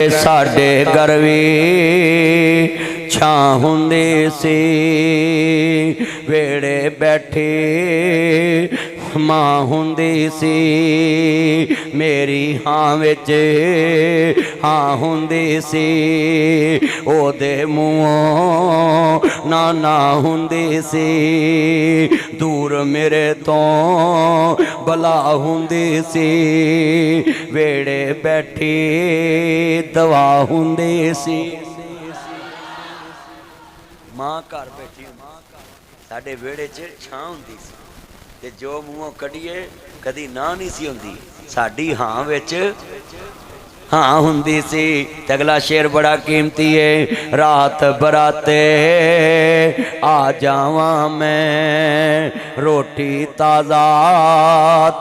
साडे घर वी छां हुंदी सी, वेड़े बैठे मां हुंदी सी, मेरी हां विच हां हुंदी सी, ओदे मूंहों नाना हुंदी सी, दूर मेरे तो बला हुंदी सी, वेड़े बैठी दवा हुंदी सी। मां घर बैठी साडे वेड़े च छां हुंदी सी ते जो मूंहों कढ़िए कदी ना नहीं सी हुंदी, साडी हां विच हाँ हुंदी सी। अगला शेर बड़ा कीमती है, रात बराते आ जावा मैं, रोटी ताज़ा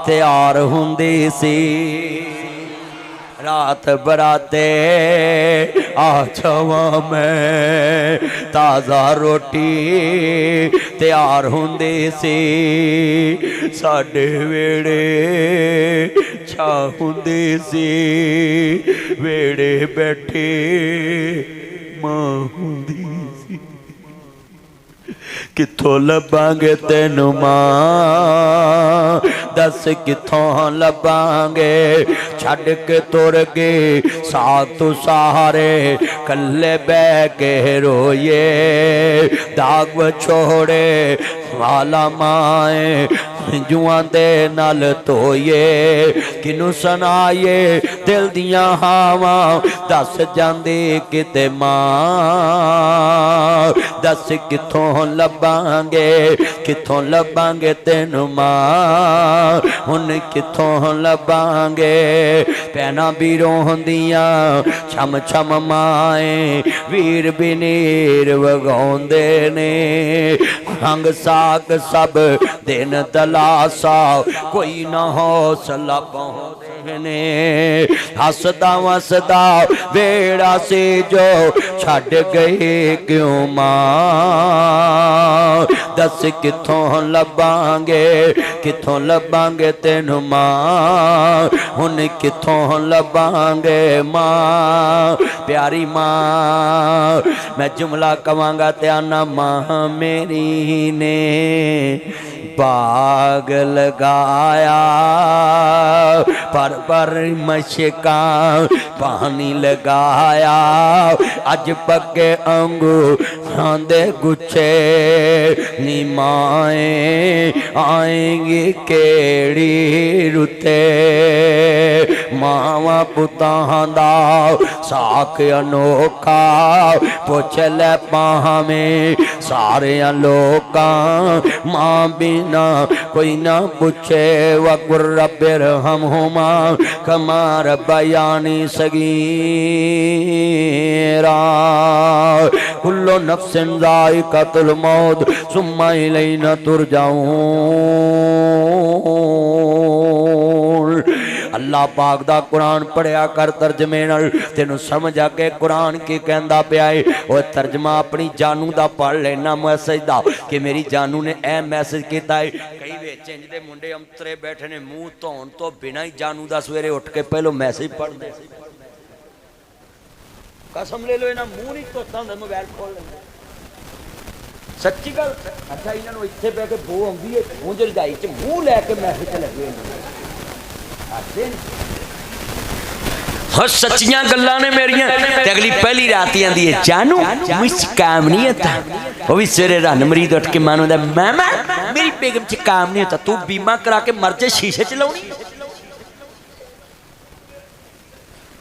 तैयार हुंदी सी, रात बराते आ जावा मैं, ताज़ा रोटी तैयार हुंदी सी, साडे वेड़े छा हुंदी सी, वेड़े बैठे मां हुंदी सी। किथों लभांगे तेनू मां, दस किथों लभांगे, छड़ के तुर गए साथ तू सहारे, कल्ले बह के रोइए दाग छोड़े वाला माए, जुआं दे नाल धोइए किनू सुनाइए दिल दियां हावां, दस जांदी किते मां, दस किथों लभांगे किथों लभांगे तेनू मां, हुन किथों लभांगे, भैनां भी रोंदियां छम छम माए, वीर भी नीर वगाउंदे ने, हंग साक सब दिन दलासा, कोई ना हौसला पहुंचने, हसदा वसदा वेड़ा से जो छड़ गए क्यों मां, दस किथों लभांगे तेनू मां, हुन किथों लभांगे मां, प्यारी मां मैं जुमला कवांगा ते आना, मां मेरी ने बाग लगाया, पर मशका पानी लगाया, अज पक्के अंगूर दे गुच्छे, नी माए आएंगी केड़ी रुते, मावा पुतां दा साक अनोखा, पुछ ले पावें सारे लोकां, मां बिना कोई ना पूछे, वकुर रब्बिर हमहुमा कमा रब्बयानी सगीरा, कुल्लु नफ्सिन ज़ाइक़तुल मौत सुम्मा इलैना तुरजाऊन। अल्लाह पाक दा कुरान पढ़िया कर तर्जमे नाल, तेनू समझ आ के कुरान की कहंदा पिया है, और तर्जमा अपनी जानू दा पढ़ लेना मैसेज दा कि मेरी जानू ने ए मैसेज कीता है। कई विच इंज दे मुंडे अंतरे बैठे ने मूँह धोण तो बिना ही जानू दा सवेरे उठ के पहलो मैसेज पढ़दे, कसम ले लो इन्हां मूँह नहीं धोता हुंदा, मोबाइल खोल लेंदे, सच्ची गल। अच्छा इन्हां नूं इत्थे बैठ के बो आउंदी है, मुंह रजाई च मूँह लैके मैसेज लगे सच्चियां गल्लां ने मेरियां। ते अगली पहली रात ही आंदी है, जानू मुझ काम नहीं होता, वो भी सवेरे रन मरीद उठ के मानो मामा मेरी बेगम च काम नहीं होता, तू बीमा करा के मर जाए शीशे च लाउणी,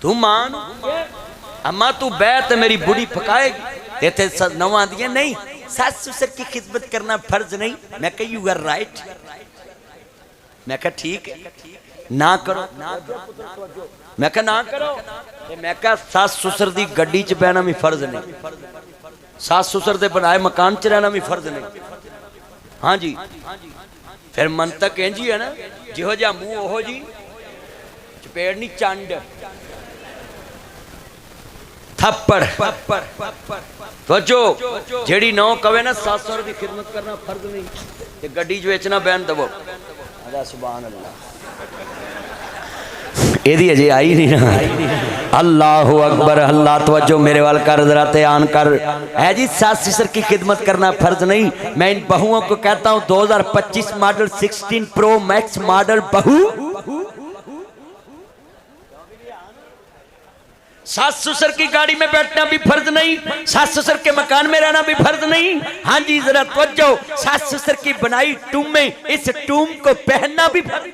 तू मां अम्मा तू बह ते मेरी बुढ़ी पकाएगी। इत्थे नौं आंदियां नहीं सस ससुर की खिदमत करना फर्ज नहीं, मैं कह यू आर राइट, मैं कह ठीक है ना करो, मैं कह ना करो, मैं कह सस ससुर दी गड्डी च बहना भी फर्ज नहीं, सस ससुर दे बनाए मकान च रहना भी फर्ज नहीं। हाँ जी फिर मंतक इंज ही है ना, जिहो जिहा मूँह ओहो जी चपेड़ नहीं चंड थप्पड़। सोचो जेड़ी नौ कवे ना सस ससुर की खिदमत करना फर्ज नहीं, ते गड्डी च वेचना बहन दवो, सुभान अल्लाह, एदी अजे आई नहीं ना। अल्लाह अकबर। अल्लाह तवज्जो मेरे वाल कर, जरा ध्यान कर। है जी, सास ससुर की खिदमत करना फर्ज नहीं। मैं इन बहुओं को कहता हूँ 2025 मॉडल 16 प्रो मैक्स मॉडल बहू, सास ससुर की गाड़ी में बैठना भी फर्ज नहीं, सास ससुर के मकान में रहना भी फर्ज नहीं। हाँ जी जरा तवज्जो, सास ससुर की बनाई टूम में इस टूम को पहनना भी फर्ज।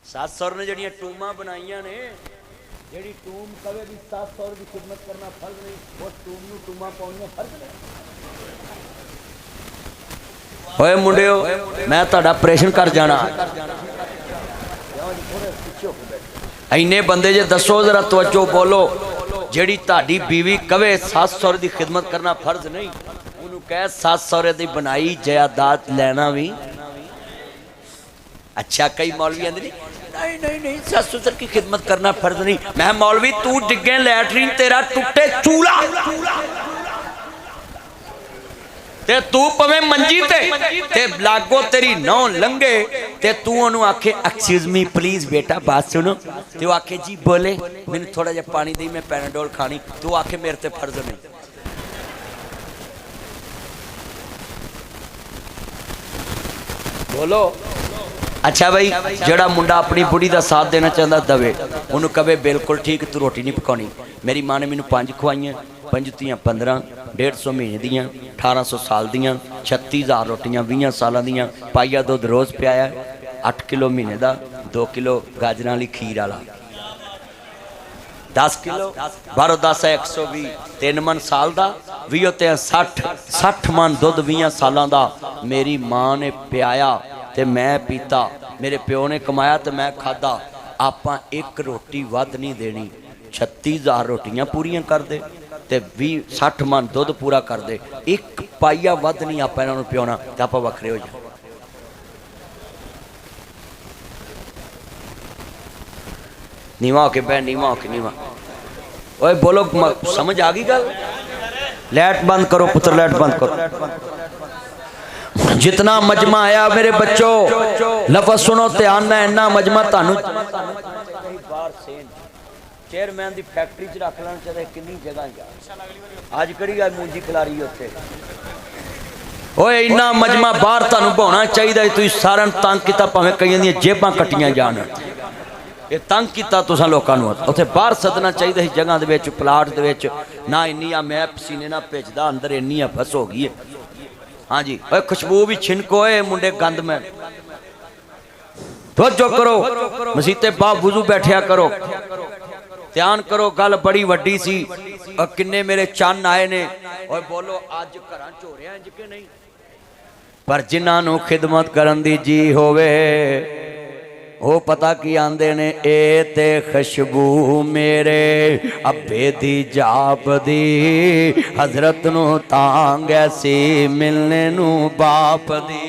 सास ससुर ने जड़ियां टूमा बनाइया ने, जेड़ी टूम कवे भी सास ससुर की खिदमत करना फर्ज नहीं, वो टूम नूं टूमा पाउणियां फर्ज नहीं। ओए मुंडियो, मैं तुहाडा ऑपरेशन कर जाना। इन्ने बंदे जे दसो जरा तवज्जो बोलो, जेड़ी ताड़ी बीवी कवे सास सहुरे दी खिदमत करना फर्ज नहीं, उन्होंने कह सास सहुरे दी बनाई जायदाद लेना भी। अच्छा कई मौलवी आंदे नहीं नहीं नहीं सास ससुर की खिदमत करना फर्ज नहीं। मैं मौलवी तू डिगे लैटरीन तेरा टुटे चूल्हा, ते तू पवे मंजी ते लागो तेरी नौ लंघे ते तू ओनू आखे एक्सक्यूज मी प्लीज बेटा बात सुनो, ते आखे जी बोले मैंने थोड़ा जा पानी दी मैं पैनाडोल खानी, तू आखे मेरे ते फर्ज नहीं। बोलो। अच्छा भाई जड़ा मुंडा अपनी बुढ़ी का साथ देना चाहता दवे, उन्होंने कवे बिल्कुल ठीक तू रोटी नहीं पकानी। मेरी माँ ने मैनू 5 खुआइयां, 5 तियां 15, 150 महीने दियां, 1800 साल दियां, 36,000 रोटियां 20 साल दियां, पाइया दुध रोज़ पियाया, 8 किलो महीने का, 2 किलो गाजर वाली खीर वाला, 10 किलो 12 10 120, 3 मन साल का 20 ते 60 मन दुध 20 सालों का मेरी माँ ने पियाया ते मैं पीता। मेरे प्यो ने कमाया तो मैं खादा। आपां एक रोटी वध नहीं देनी, 36,000 रोटियां पूरियां कर दे ते 60 मन दुध पूरा कर दे, एक पाइया वध नहीं आप इन्होंने पियोना तो आप वखरे हो जाए। नीवा होके बह, नीवा होके नीवा। ओए बोलो समझ आ गई गल? लाइट बंद करो पुत्र, लाइट बंद करो। जितना मजमा आया मेरे बच्चों लफज सुनो ध्यान ना, इन्ना मजमा तानू चेयरमैन की फैक्ट्री च रख लेना चाहिए। कितनी जगह अज कड़ी गल मूंजी खिलारी उत्थे। ओए इन्ना मजमा बाहर तुहानू पाउणा चाहिए। तुसीं सारिआं नूं तंग कीता, भावें कईयां दीयां जेबां कट्टियां जाण, ये तंग कीता तुसां लोकां नूं। उत्थे बाहर सदना चाहिए इस जगह दे विच, प्लाट दे विच ना। इन्नी आ मैं पसीने ना भिजदा, अंदर इन्नी आ फस हो गई है। हाँ जी ओए खुशबू भी छिनको है मुंडे गंद में। तवज्जो करो, मसीते बाप वुजू बैठिया करो, ध्यान करो। गल बड़ी वड्डी सी। और किन्ने मेरे चन्न आए ने। और बोलो अज घरां च हो रहा इंज कि नहीं? पर जिन्हां नूं खिदमत करन दी जी होवे वो पता की आंदे ने, ए ते खुशबू मेरे अब्बे दी जाप दी, हजरत नूं तांग ऐसी मिलने नूं बाप दी।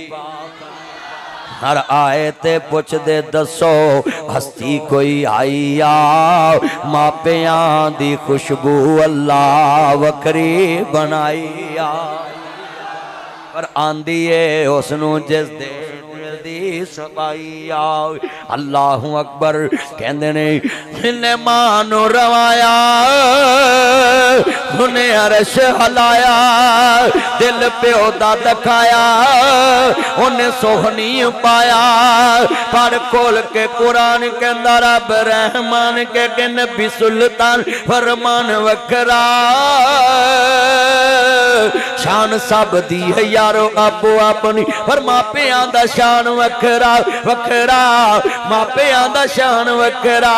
हर आए ते पुछ दे दसो हस्ती कोई आई आ, मापियां दी खुशबू अल्लाह वकरी बनाई आ। पर आंदी है उसनू जिस दे दी सबाई आओ। अल्लाहु अकबर कहंदे ने इन्हें मां नू रवाया, उन्हें अरश हलाया, दिल प्यो दा दखाया, उन्हें सोहनी पाया। पढ़ खोल के कुरान कहंदा रब रहमान के नबी सुल्तान फरमान वखरा, शान सब दी है यारो आपो अपनी, पर मापियां दा शान वखरा वखरा, मापियां दा शान वखरा।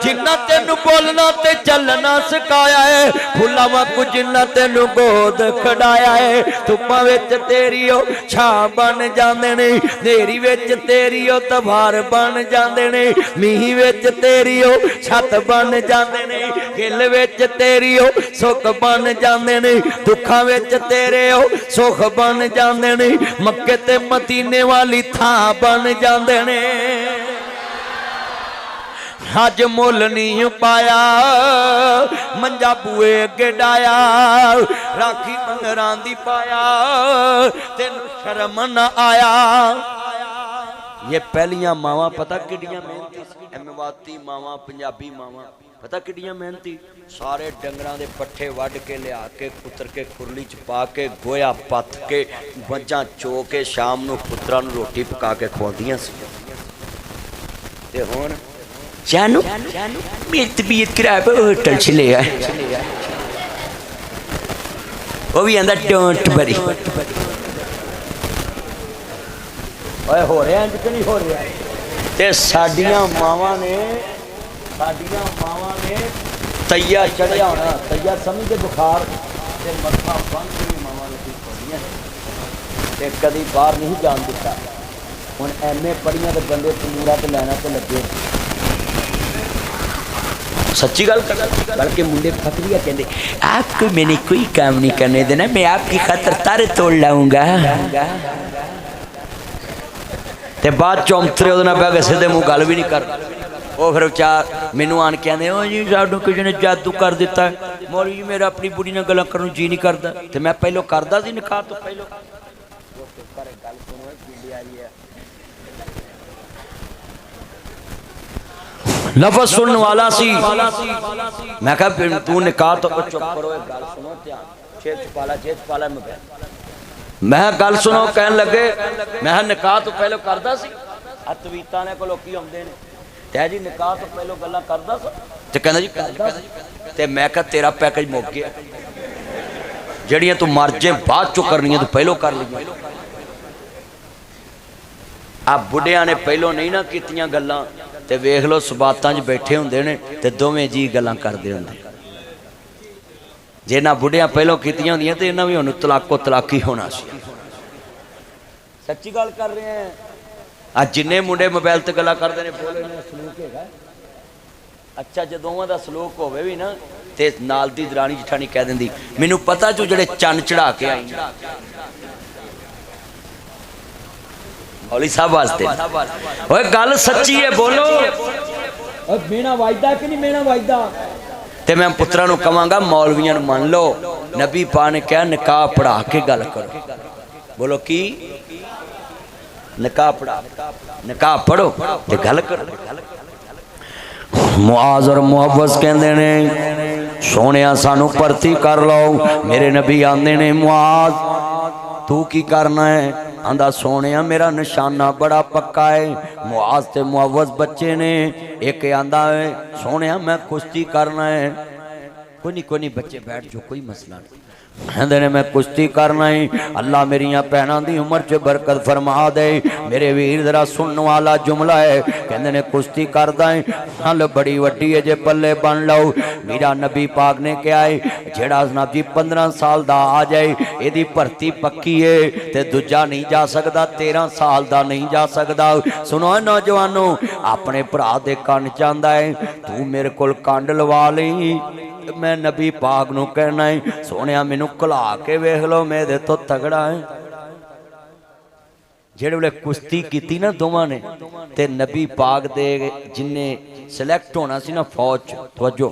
जिन्ना तेनू बोलना ते चलना सिखाया है, फुल्ला वांगू जिन्ना तेनू गोद खड़ाया है। धुप्पां विच तेरी ओ छां बन जांदे ने, नेरी विच तेरी ओ तवार बन जांदे ने, मींह विच तेरी ओ छत बन जांदे ने, गिल विच तेरी ओ सुख बन जांदे ने, दुखां विच तेरे ओ सुख बन जांदे ने, मक्के ते मदीने वाली थां बन जांदे ने। अज मुल नहीं पाया मंजा बुए अगे डाया, राखी पंगरां दी पाया तेन शर्म न आया। ये पहलियां मावां पता किड्डियां मेहनती एमवाती मावां पंजाबी मावां पता किड्डियां मेहनती सारे डंगरां दे पट्ठे वढ़ के लिया के कुतर के खुरली च पा के गोया पत्थ के मझां चो के शाम नूं पुत्तरां नूं रोटी पका के खवाउंदियां सी ते हुण जानू मेरी तबीयत खराब है होटल च ले आए वो भी आंदा डोंट वरी हो रहा इंज कि नहीं हो रहा ते साडियां मावां ने तैया चढ़िया होना तैया समझे बुखार ते मत्था बंद के मावां ने ठीक होंदियां ते कदी बाहर नहीं जान दिता हुण एमए पढ़ियां ते बंदे तमूरा ते लैना ते लगे सच्ची गल बल्कि मुंडे फकरिया कहते आपको मैंने कोई काम नहीं करने देना मैं आपकी खातर तारे तोड़ लाऊंगा ते बाद चौंतरे उहदे नाल बह के सीधे मुंह गल भी नहीं कर वो फिर चार मैनू आन के आंदे ओ जी सानू किसी ने जादू कर दिता मौलवी जी मेरा अपनी बुढ़ी नाल गल्लां करन जी नहीं करदा ते मैं पहलों करदा सी निकाह तो पहलों लफज सुनने वाला सी मैं कहा तू निकाह तो चुप करो गल सुनो ध्यान छेद छपाला मैं गल सुनो कहन लगे मैं निकाह तो पहले करदा सी तवीतां ने को लोकी आउंदे ने ते जी निकाह तो पहले गल्लां करदा सी ते कहंदा जी ते मैं कहा तेरा पैकेज मुक गया जड़ियां तू मर जे बाद चो करनियां तू पहलों कर लिया आ बुढ़िया ने पहलों नहीं ना कीतियां गल्लां ते वेख लो सबातां च बैठे हुंदे ने ते दोवें जी गल्लां करदे हुंदे जे ना बुढ़िया पहलों कीतियां होंदियां ते इन्हां भी हुण तलाको तलाकी होना सी सच्ची गल कर रहे हैं आ जिन्ने मुंडे मोबाइल ते गल्लां करदे ने बोले ने सलूक हैगा अच्छा जे दोवां दा सलूक होवे भी ना ते नाल दी दरानी जठानी कह दिंदी मैनू पता जो जेड़े चन्न चढ़ा के आई मौलवी साहब वास्ते ओए गल सच्ची है बोलो मेरा वायदा कि नहीं मेरा वायदा ते मैं पुत्रा नूं कहांगा मौलवियां नूं मान लो नबी पा ने कहा निकाह पढ़ा के गल करो बोलो की निकाह पढ़ो ते गल करो मुआज और मुहव्वस कहंदे ने सोहणिया सानू भर्ती कर लो मेरे नबी आंदे ने मुआज तू की करना है आंदा सोने मेरा निशाना बड़ा पक्का है मुआज ते मुअव्वज बच्चे ने एक आंदा है सोने मैं कुश्ती करना है कोई नहीं बच्चे बैठ जो कोई मसला नहीं कहते ने मैं कुश्ती करना है अल्लाह मेरिया भैनों की उम्र च बरकत फरमा दे मेरे वीर जरा सुनने वाला जुमला है कहते ने कुश्ती करदा है हल बड़ी वड्डी है जे पल्ले बन लो मेरा नबी पाक ने कहा है जेड़ा जनाब जी 15 साल दा आ जाए यदी भर्ती पक्की है ते दूजा नहीं जा सकता 13 साल दा नहीं जा सकता सुनो नौजवानों अपने भरा दे कन चाहता है तू मेरे कोल कंड लवा ली मैं नबी पाक नूं कहना है सोने मैनू घुला के वेख लो मेरे तो तगड़ा है जेड़े वेले कुश्ती की ना दोवां ने ते नबी पाक दे जिन्ने सिलेक्ट होना सी ना फौज तवज्जो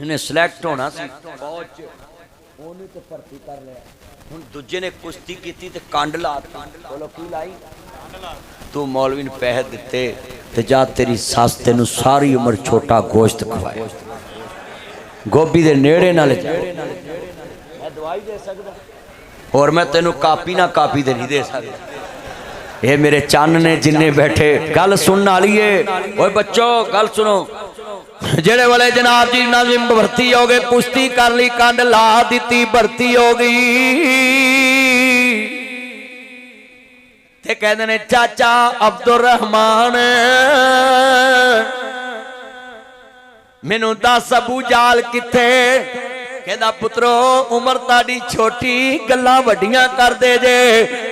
इन्हें सिलेक्ट होना सी फौज ओने तो भर्ती कर लिया हुण दूजे ने कुश्ती की ते कंड लाती बोलो की लाई तू मौलवी ने पैसे दिते ते जा तेरी सस तेनू सारी उम्र छोटा गोश्त खवाए गोभी दे नेड़े ना ले जा मैं दवाई दे सकदा और मैं तेनू कापी ना कापी दे नहीं दे सकदा ये मेरे चन्न ने जिन्ने बैठे गल सुनने वाली है ओए बच्चों गल सुनो जेड़े वाले जनाब जी नाज़िम भर्ती हो गए कुश्ती कर ली कंड ला दी भर्ती हो गई ते कहते ने चाचा अब्दुल रहमान मैनू दस अबू जाल किथे कहदा पुत्रो उम्र ताड़ी छोटी गल्लां वड्डियां कर दे जे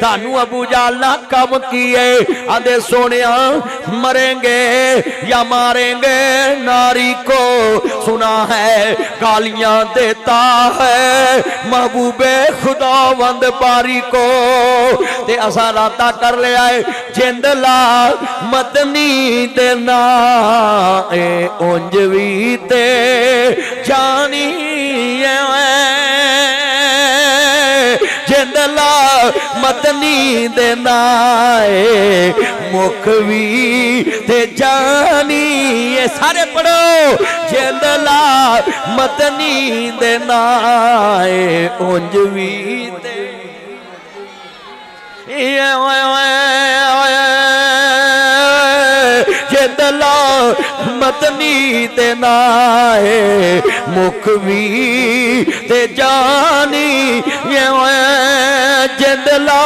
तानू अबू जाल ना कम किए आंदे सोनिया मरेंगे या मारेंगे नारी को सुना है गालियां देता है महबूबे खुदावंद बारी को ते असा राता कर लिया है जिंदला मदनी देना ए उंज भी ते जानी जिंदला मदनी दे नाए मुख भी ते जानी। ये सारे पढ़ो जिंदला मदनी दे नाए उंज भी ते जिंदला मदनी दे नाए मुख भी ते जानी। जिंदला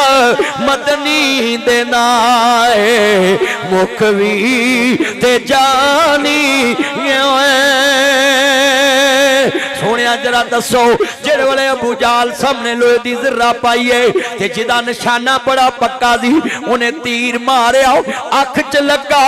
मदनी दे नाए मुख भी ते जानी। सोने जरा दसो जेड़े वाले अबू जाल सामने लोहे दी ज़र्रा पाइए ते जिदा निशाना बड़ा पक्का सी उन्हें तीर मारिया अख च लगा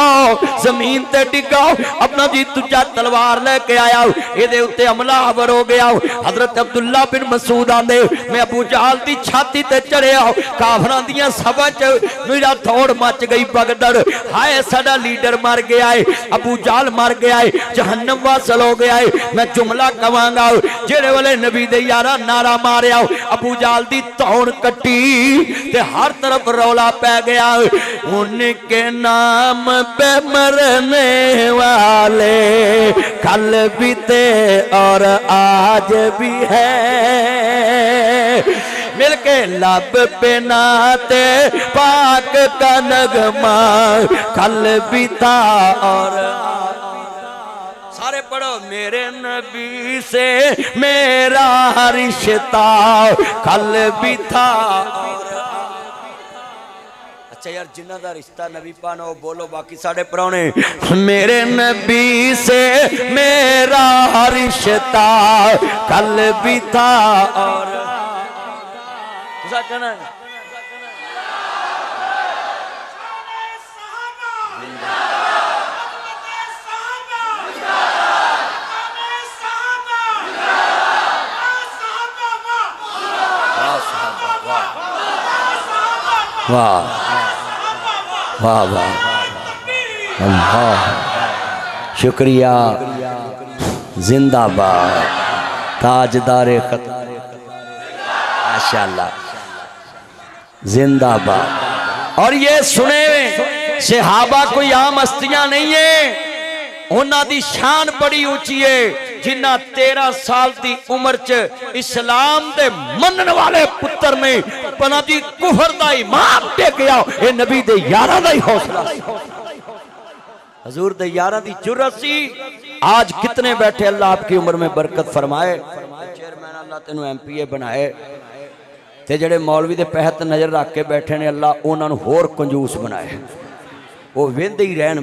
जमीन ते डिगा अपना जी दूजा तलवार लेके आया ये उत्ते हमलावर हो गया। हजरत अब्दुल्ला बिन मसूद आंदे मैं अबू जाल दी छाती ते चढ़िया काफरां दियां सभा च मेरा थोड़ मच गई भगदड़। हाय साडा लीडर मर गया है, अबू जाल मर गया है, जहन्नम वासल हो गया है। मैं जुमला कवांगा जेड़े वाले नबी दे यारा नारा मारिया अबू जाल दी तौण कट्टी ते हर तरफ रौला पै गया। उनके नाम पे मरने वाले कल भी थे और आज भी है। मिलके लब पे नाते पाक का नगमा कल भी था और सारे पढ़ो मेरे नबी से मेरा रिश्ता कल भी था। अच्छा यार जिन्ना दा रिश्ता नबी पानो बोलो बाकी साढ़े परौने मेरे नबी से मेरा रिश्ता कल भी था और तुसा कहना है वाह वाह वाह अल्लाह शुक्रिया जिंदाबाद ताजदारे माशाअल्लाह जिंदाबाद। और ये सुने सहाबा कोई आम हस्तियां नहीं है, उन्हां दी शान बड़ी ऊंची है जिन्ना 13 साल की उम्र च इस्लाम दे मनन वाले पुत्र ने पना जी कुफर दा ईमान टेकिया। ये नबी दे यारां दा ही हौसला हजूर दे यारां दी जुर्रत सी। आज कितने बैठे अल्लाह आपकी उम्र में बरकत फरमाए। चेयरमैन अल्लाह तेनू MPA बनाए ते जेड़े मौलवी दे पहत नजर रख के बैठे ने अल्लाह उन्हां नू होर कंजूस बनाए वो वेंदे ही रहन।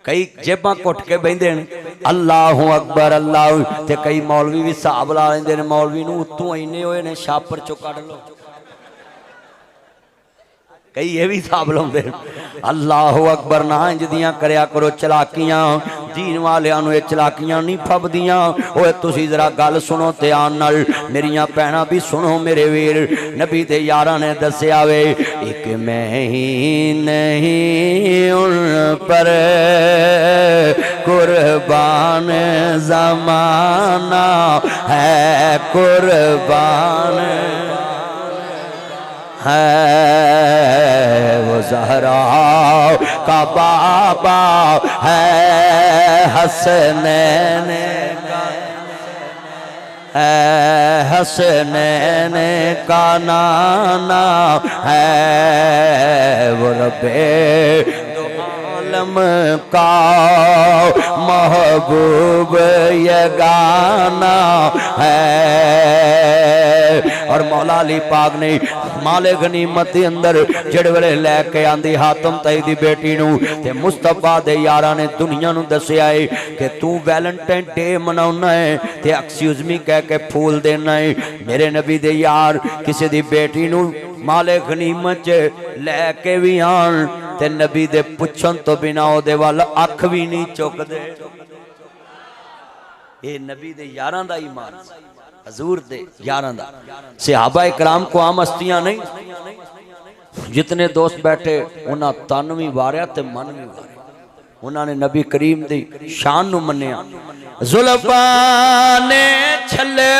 कई जेबां घुट के बहिंदे ने अल्लाहु अकबर अल्लाह ते कई मौलवी भी हिसाब ला लेंदे ने मौलवी नू उत्तों इन्ने होए ने छापर चो कढ लो। कई ये भी हिसाब लाउंदे अल्लाहु अकबर ना इंज दियां करया करो चलाकियां दीन वालियां नू ये चलाकियां नहीं फबदियां। ओए तुसी जरा गल सुनो ध्यान नाल मेरियां भैणां भी सुनो मेरे वीर नबी दे यारां ने दस्सिया वे एक मैं ही नहीं उन पर कुर्बान ज़माना है कुर्बान है वो ज़हरा का बाबा है हसनैन हसनैन का नाना है वो रब्बे आलम का महबूब ये गाना है। और मौला अली पाक ने माले गनीमत के अंदर जेड़े वेले लैके आंदी हातम तई दी बेटी नू ते मुस्तफा दे यारां ने दुनिया नू दस्सिया है कि तू वैलेंटाइन डे मनाउना है ते एक्सक्यूज मी कह के फूल देना है। मेरे नबी दे यार किसी दी बेटी नू माले गनीमत च लैके भी आन ते नबी दे पुछन तो बिना ओदे वल अख भी नहीं चुकदे। ये नबी दे यारां दा ईमान हजूर दे यारां दा। सहाबा इकराम को आम हस्तियां नहीं जितने दोस्त बैठे उन्हां तन भी वारिया ते मन भी वारिया। उन्होंने नबी करीम दी शान नू मन्निया। जुल्फां ने छले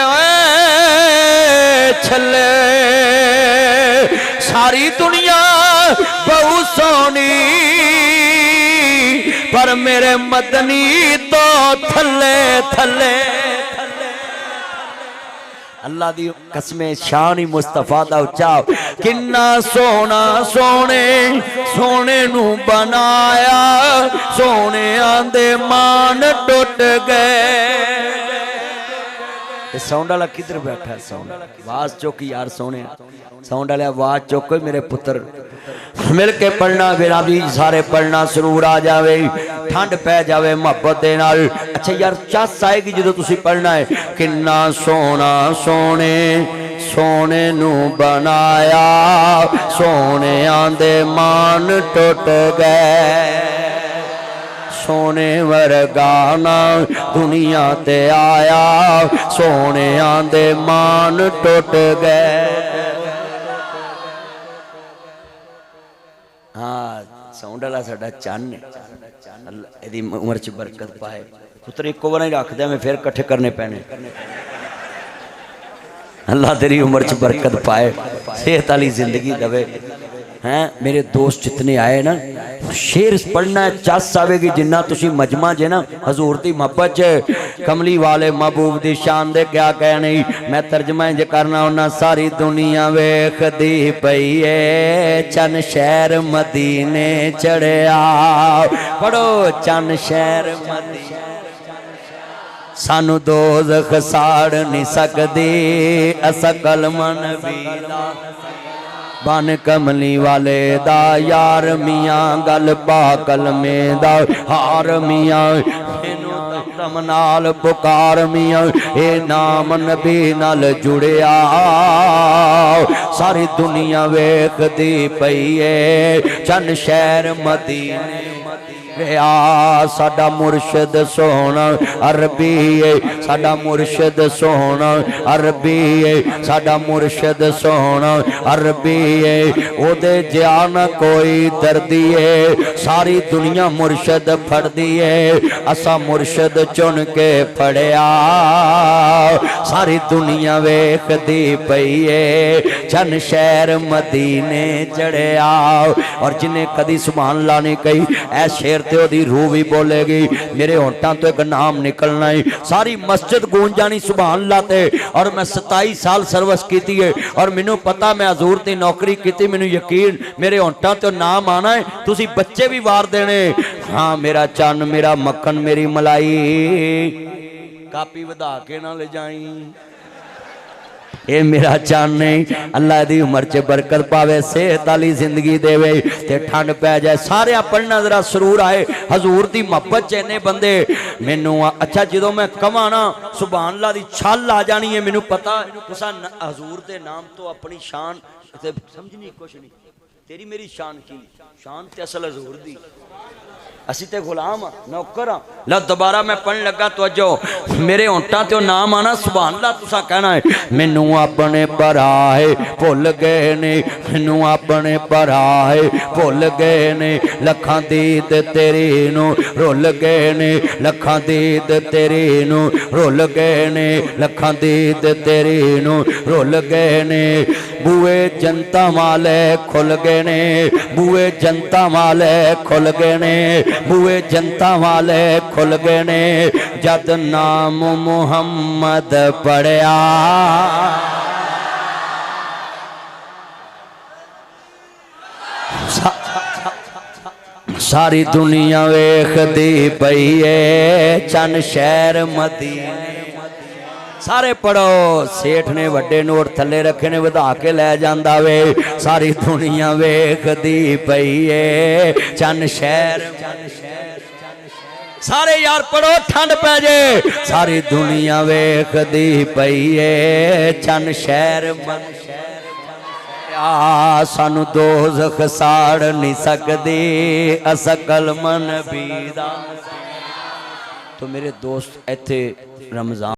छले सारी दुनिया बहुत सोनी पर मेरे मदनी तो थले थले अल्लाह दी कसमें शान ही मुस्तफा दा उच्चा किन्ना सोना सोने सोने नू बनाया सोने आंदे मान टुट गए। साउंड वाला किधर बैठा है? साउंड आवाज चुक यार सोने, साउंड वाले आवाज चुक मेरे पुत्र मिल के पढ़ना फिर भी सारे पढ़ना सुरूर आ जावे ठंड पै जावे मोहब्बत दे नाल। अच्छा यार चस आएगी जो तुसी पढ़ना है किन्ना सोना सोने सोने नू बनाया सोने आंदे मान टुट गए सोने वर्गाना दुनिया ते आया सोने आंदे मान टुट गए। हाँ साउंड वाला साडा चन्न एदी उम्र च बरकत पाए पुत्र इको बार ही रख दिया मैं फिर कट्ठे करने पैने। अल्लाह तेरी उम्र च बरकत पाए सेहत वाली जिंदगी दवे। हैं मेरे दोस्त जितने आए ना शेर पढ़ना चस आवेगी जिन्ना तुसी मजमा जे ना हजूर दी मोहब्बत च कमली वाले महबूब दी शान दे क्या कहने मैं तर्जमा इंज करना होना सारी दुनिया वेखदी पई ए चन शहर मदीने चढ़िया पढ़ो चन शहर मदीने सानू दोज़ख साड़ नहीं सकदी असकल मन बीदा बन कमली वाले दा यार मियाँ गल पाकल में दा हार मियाँ तम नाल पुकार मियाँ ए नाम नबी नाल जुड़िया सारी दुनिया वेखदी पई ए चन शहर मदीने साडा मुर्शद सोहना अरबी है साडा मुर्शद सोहना अरबी है साडा मुर्शद सोहना अरबी है ओदे जान कोई दर्दी है सारी दुनिया मुर्शद फड़दी है असा मुर्शद चुन के फड़िया सारी दुनिया वेखदी पई है चन शहर मदीने चढ़िया। और जिन्हें कदी सुभान अल्लाह नहीं कही ऐ शेर ते रूह भी बोलेगी मेरे होंठों तो एक नाम निकलना है सारी मस्जिद गूंज जानी सुभान अल्लाह ते। और मैं 27 साल सर्विस की है और मैनू पता मैं हजूर दी नौकरी की मैनू यकीन मेरे होंठों तो नाम आना है तुसी बच्चे भी वार देने। हाँ मेरा चन्न मेरा मक्खन मेरी मलाई कापी वधा के ना ले जाई ए मेरा चन्न नहीं अल्लाह दी उम्र च बरकत पावे सेहत वाली जिंदगी देवे ते ठंड पै जाए सारे पढ़ना जरा सुरूर आए हजूर दी मोहब्बत च इन्ने बंदे मैनू। अच्छा जो मैं कवां ना सुभान अल्लाह दी छल आ जानी है मैनू पता तुसा हजूर दे नाम तो अपनी शान समझनी कुछ नहीं तेरी मेरी शान की शान ते असल हजूर दी असी ते गुलाम नौकर हाँ। लो दोबारा मैं पढ़न लगा तो अजो मेरे होंठा तो नाम आना सुभान अल्लाह तुसा कहना है मैनू अपने भराए भुल गए ने मैनू अपने भराए भुल गए ने लखां दीद तेरी नू रुल गए ने लखां दीद तेरी नू रुल गए ने लखां दीद तेरी नू रुल गए ने बूए जनता वाले खुल गए ने बूए जनता वाले खुल गए ने बूए जनता वाले खुल गए ने जद नाम मुहम्मद पढ़िया सारी दुनिया वेखदी पई ए चन शहर मदीने। सारे पढ़ो सेठ ने वड्डे नोट थले रखे ने वधा के लै जांदा वे सारी दुनिया वेखदी पई ए चन शहर सारे यार पढ़ो ठंड पै जे सारी दुनिया वेखदी पई ए चन शहर सानू दोज़ख साड़ नहीं सकदी असकल मन बीदा। तो मेरे दोस्त इत्थे रमजान